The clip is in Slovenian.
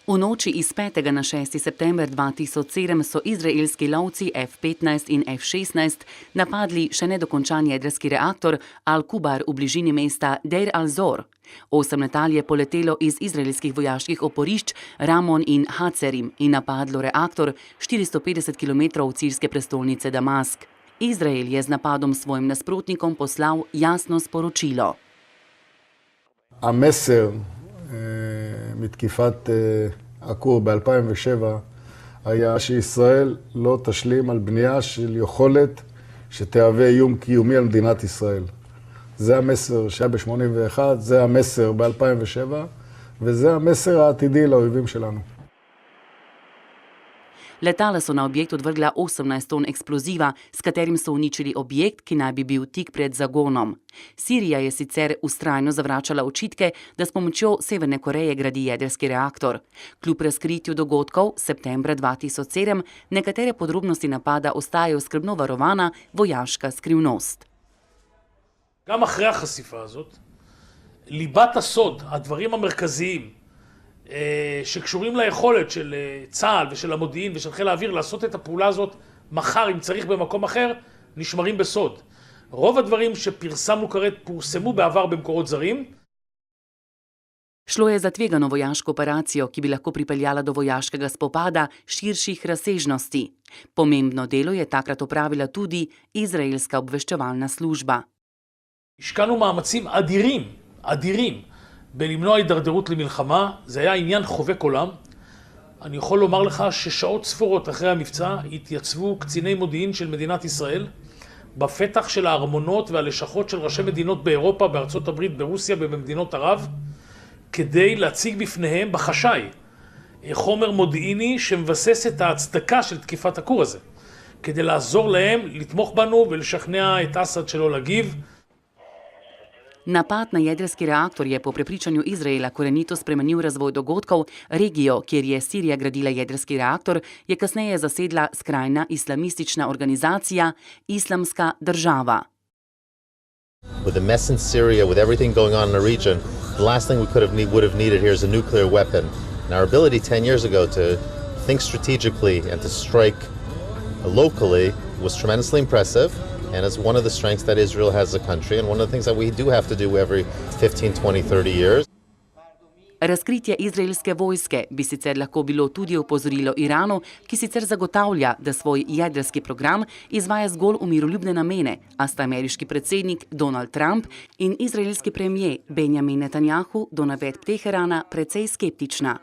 V noči iz 5. na 6. september 2007 so izraelski lovci F-15 in F-16 napadli še nedokončan jedrski reaktor Al-Kubar v bližini mesta Deir al-Zor. 8 letal je poletelo iz izraelskih vojaških oporišč Ramon in Hatzerim in napadlo reaktor 450 km od sirske prestolnice Damask. Izrael je z napadom svojim nasprotnikom poslal jasno sporočilo. המסר מתקיפת הכור ב-2007 היה שישראל לא תשלים על בנייה של יכולת שתהווה איום קיומי על מדינת ישראל. זה המסר שהיה ב-81, זה המסר ב-2007, וזה המסר העתידי לאויבים שלנו. Letala so na objekt odvrgla 18 ton eksploziva, s katerim so uničili objekt, ki naj bi bil tik pred zagonom. Sirija je sicer vztrajno zavračala očitke, da s pomočjo Severne Koreje gradi jedrski reaktor. Kljub razkritju dogodkov septembra 2007 nekatere podrobnosti napada ostajajo skrbno varovana vojaška skrivnost. גם אחרי החשיפה הזאת, ליבת הסוד, הדברים המרכזיים, שקשורים ליכולת של צה"ל ושל המודיעין ושל חיל האוויר לעשות את הפעולה הזאת מחר אם צריך במקום אחר, נשמרים בסוד. רוב הדברים שפרסמנו כעת פורסמו בעבר במקורות זרים. Šlo je za tvegano vojaško operacijo, ki bi lahko pripeljala do vojaškega spopada širših razsežnosti. Pomembno delo je takrat opravila tudi izraelska obveščevalna služba. השקענו מאמצים אדירים, בלמנוע הידרדרות למלחמה. זה היה עניין חובק עולם. אני יכול לומר לך ששעות ספורות אחרי המבצע התייצבו קציני מודיעין של מדינת ישראל בפתח של הארמונות והלשכות של ראשי מדינות באירופה, בארצות הברית, ברוסיה ובמדינות ערב, כדי להציג בפניהם בחשאי חומר מודיעיני שמבסס את ההצדקה של תקיפת הכור הזה, כדי לעזור להם לתמוך בנו ולשכנע את אסד שלא להגיב. Napad na jedrski reaktor je po prepričanju Izraela korenito spremenil razvoj dogodkov. Regijo, kjer je Sirija gradila jedrski reaktor, je kasneje zasedla skrajna islamistična organizacija Islamska država. With the mess in Syria, with everything going on in the region, the last thing we would have needed here is a nuclear weapon. And our ability 10 years ago to think strategically and to strike locally was tremendously impressive. And it's one of the strengths that Israel has as a country and one of the things that we do have to do every 15, 20, 30 years. Razkritje izraelske vojske bi sicer lahko bilo tudi opozorilo Iranu, ki sicer zagotavlja, da svoj jedrski program izvaja zgolj v miroljubne namene, a sta ameriški predsednik Donald Trump in izraelski premier Benjamin Netanjahu do navedb Teherana precej skeptična.